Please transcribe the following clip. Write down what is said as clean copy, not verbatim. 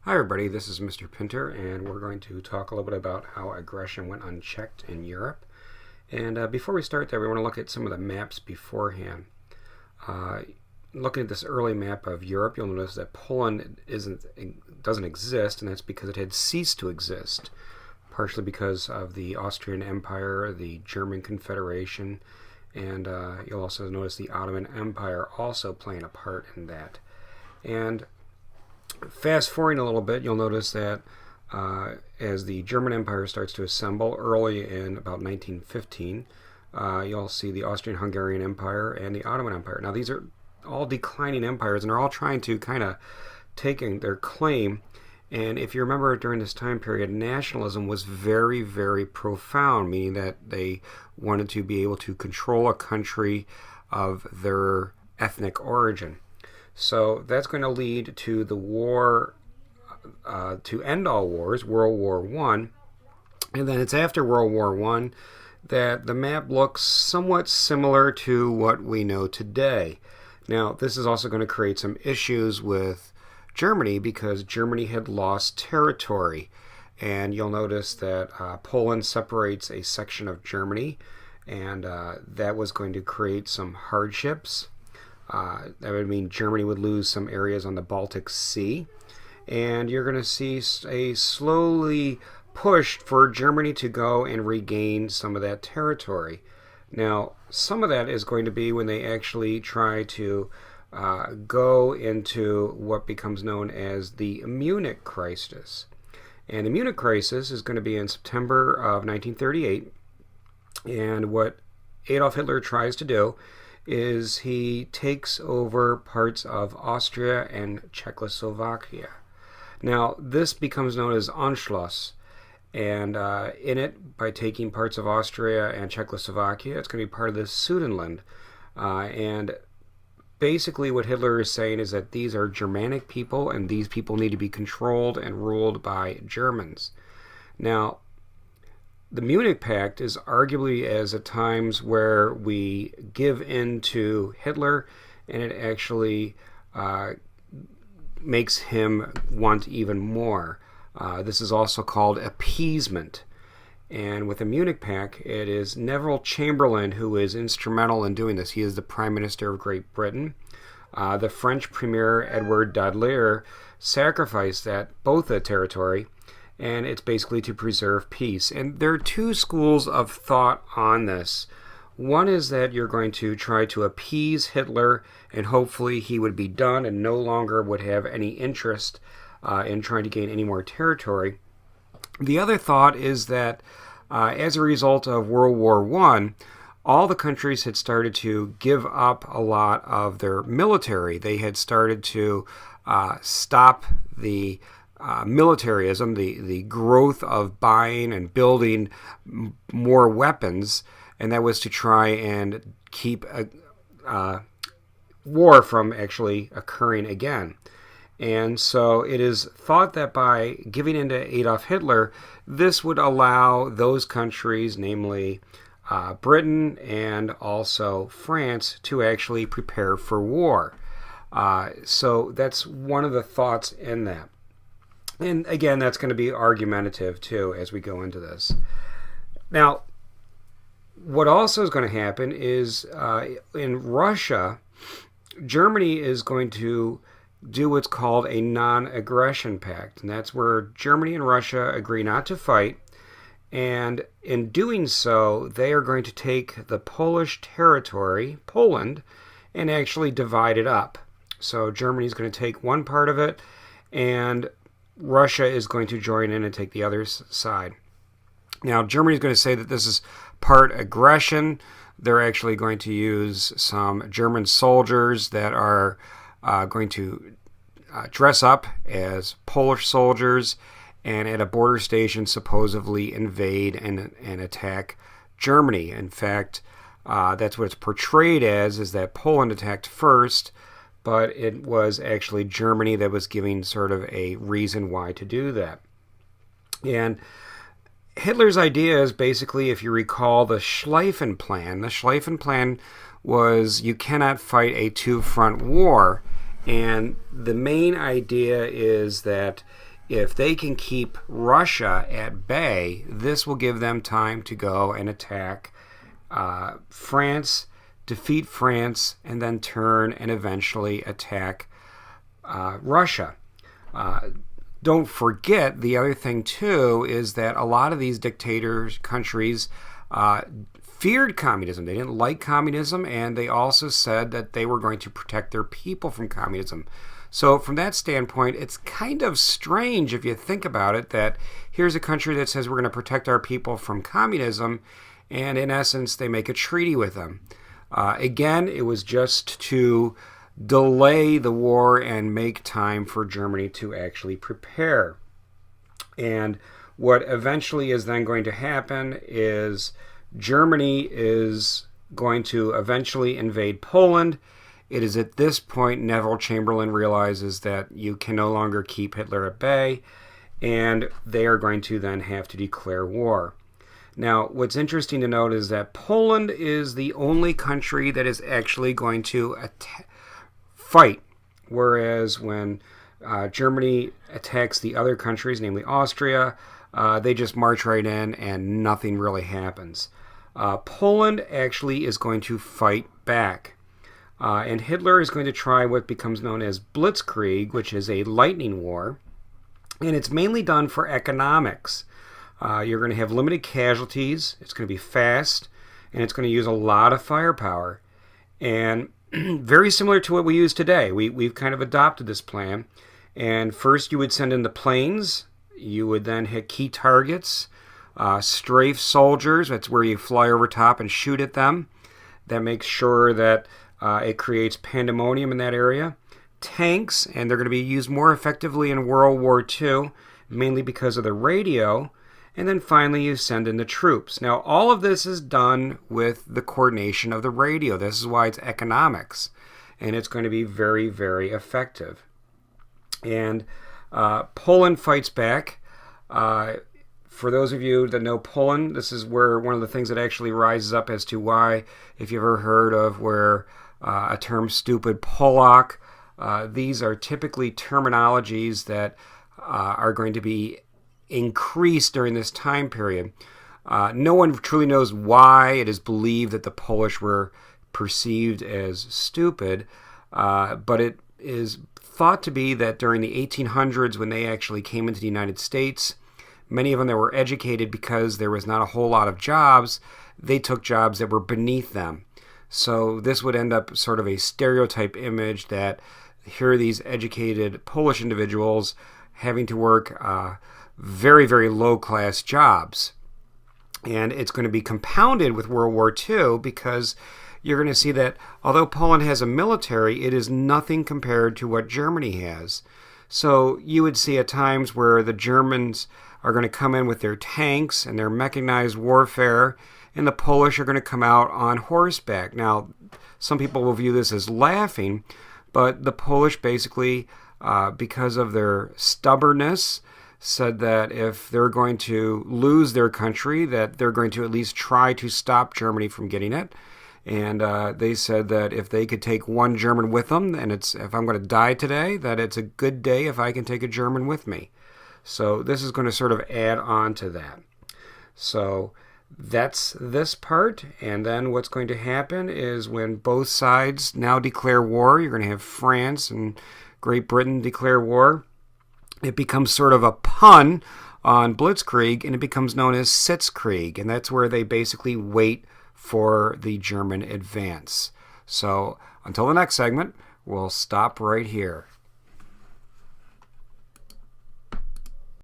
Hi everybody, this is Mr. Pinter, and we're going to talk a little bit about how aggression went unchecked in Europe. And before we start there, we want to look at some of the maps beforehand. Looking at this early map of Europe, you'll notice that Poland doesn't exist, and that's because it had ceased to exist, partially because of the Austrian Empire, the German Confederation, and you'll also notice the Ottoman Empire also playing a part in that. And fast forwarding a little bit, you'll notice that as the German Empire starts to assemble early in about 1915, you'll see the Austrian-Hungarian Empire and the Ottoman Empire. Now these are all declining empires, and they're all trying to kind of taking their claim. And if you remember, during this time period, nationalism was very, very profound, meaning that they wanted to be able to control a country of their ethnic origin. So that's going to lead to the war to end all wars, World War I. And then it's after World War I that the map looks somewhat similar to what we know today. Now, this is also going to create some issues with Germany because Germany had lost territory. And you'll notice that Poland separates a section of Germany, and that was going to create some hardships. That would mean Germany would lose some areas on the Baltic Sea, and you're going to see a slowly push for Germany to go and regain some of that territory. Now, some of that is going to be when they actually try to go into what becomes known as the Munich crisis. And the Munich crisis is going to be in September of 1938, and what Adolf Hitler tries to do is he takes over parts of Austria and Czechoslovakia. Now, this becomes known as Anschluss, and in it, by taking parts of Austria and Czechoslovakia, it's going to be part of the Sudetenland. And basically what Hitler is saying is that these are Germanic people, and these people need to be controlled and ruled by Germans. Now, the Munich Pact is arguably as at times where we give in to Hitler, and it actually makes him want even more. This is also called appeasement. And with the Munich Pact, it is Neville Chamberlain who is instrumental in doing this. He is the Prime Minister of Great Britain. The French Premier Edward Dadler sacrificed both the territory, and it's basically to preserve peace. And there are two schools of thought on this. One is that you're going to try to appease Hitler, and hopefully he would be done and no longer would have any interest in trying to gain any more territory. The other thought is that as a result of World War I, all the countries had started to give up a lot of their military. They had started to stop the militarism, the growth of buying and building more weapons, and that was to try and keep a war from actually occurring again. And so it is thought that by giving in to Adolf Hitler, this would allow those countries, namely Britain and also France, to actually prepare for war. So that's one of the thoughts in that. And again, that's going to be argumentative too as we go into this. Now, what also is going to happen is in Russia, Germany is going to do what's called a non-aggression pact. And that's where Germany and Russia agree not to fight. And in doing so, they are going to take the Polish territory, Poland, and actually divide it up. So Germany is going to take one part of it, and Russia is going to join in and take the other side. Now, Germany is going to say that this is part aggression. They're actually going to use some German soldiers that are going to dress up as Polish soldiers and at a border station supposedly invade and attack Germany. In fact, that's what it's portrayed as, is that Poland attacked first, but it was actually Germany that was giving sort of a reason why to do that. And Hitler's idea is basically, if you recall, the Schlieffen Plan. The Schlieffen Plan was you cannot fight a two-front war. And the main idea is that if they can keep Russia at bay, this will give them time to go and attack France, defeat France, and then turn and eventually attack Russia. Don't forget, the other thing too is that a lot of these dictators, countries, feared communism. They didn't like communism, and they also said that they were going to protect their people from communism. So from that standpoint, it's kind of strange if you think about it that here's a country that says we're going to protect our people from communism, and in essence, they make a treaty with them. Again, it was just to delay the war and make time for Germany to actually prepare. And what eventually is then going to happen is Germany is going to eventually invade Poland. It is at this point Neville Chamberlain realizes that you can no longer keep Hitler at bay, and they are going to then have to declare war. Now, what's interesting to note is that Poland is the only country that is actually going to fight, whereas when Germany attacks the other countries, namely Austria, they just march right in and nothing really happens. Poland actually is going to fight back. And Hitler is going to try what becomes known as Blitzkrieg, which is a lightning war. And it's mainly done for economics. You're going to have limited casualties. It's going to be fast. And it's going to use a lot of firepower. And very similar to what we use today. We've kind of adopted this plan. And first you would send in the planes. You would then hit key targets. Strafe soldiers. That's where you fly over top and shoot at them. That makes sure that it creates pandemonium in that area. Tanks, and they're going to be used more effectively in World War II, mainly because of the radio. And then finally you send in the troops. Now all of this is done with the coordination of the radio. This is why it's economics. And it's going to be very, very effective. And Poland fights back. For those of you that know Poland, this is where one of the things that actually rises up as to why, if you've ever heard of where a term stupid Polak, these are typically terminologies that are going to be increased during this time period. No one truly knows why it is believed that the Polish were perceived as stupid, but it is thought to be that during the 1800s, when they actually came into the United States, many of them that were educated because there was not a whole lot of jobs, they took jobs that were beneath them. So this would end up sort of a stereotype image that here are these educated Polish individuals having to work very, very low-class jobs. And it's going to be compounded with World War II because you're going to see that although Poland has a military, it is nothing compared to what Germany has. So you would see at times where the Germans are going to come in with their tanks and their mechanized warfare, and the Polish are going to come out on horseback. Now, some people will view this as laughing, but the Polish basically, because of their stubbornness, said that if they're going to lose their country, that they're going to at least try to stop Germany from getting it. And they said that if they could take one German with them, and if I'm going to die today, that it's a good day if I can take a German with me. So this is going to sort of add on to that. So that's this part. And then what's going to happen is when both sides now declare war, you're going to have France and Great Britain declare war. It becomes sort of a pun on Blitzkrieg, and it becomes known as Sitzkrieg. And that's where they basically wait for the German advance. So until the next segment, we'll stop right here.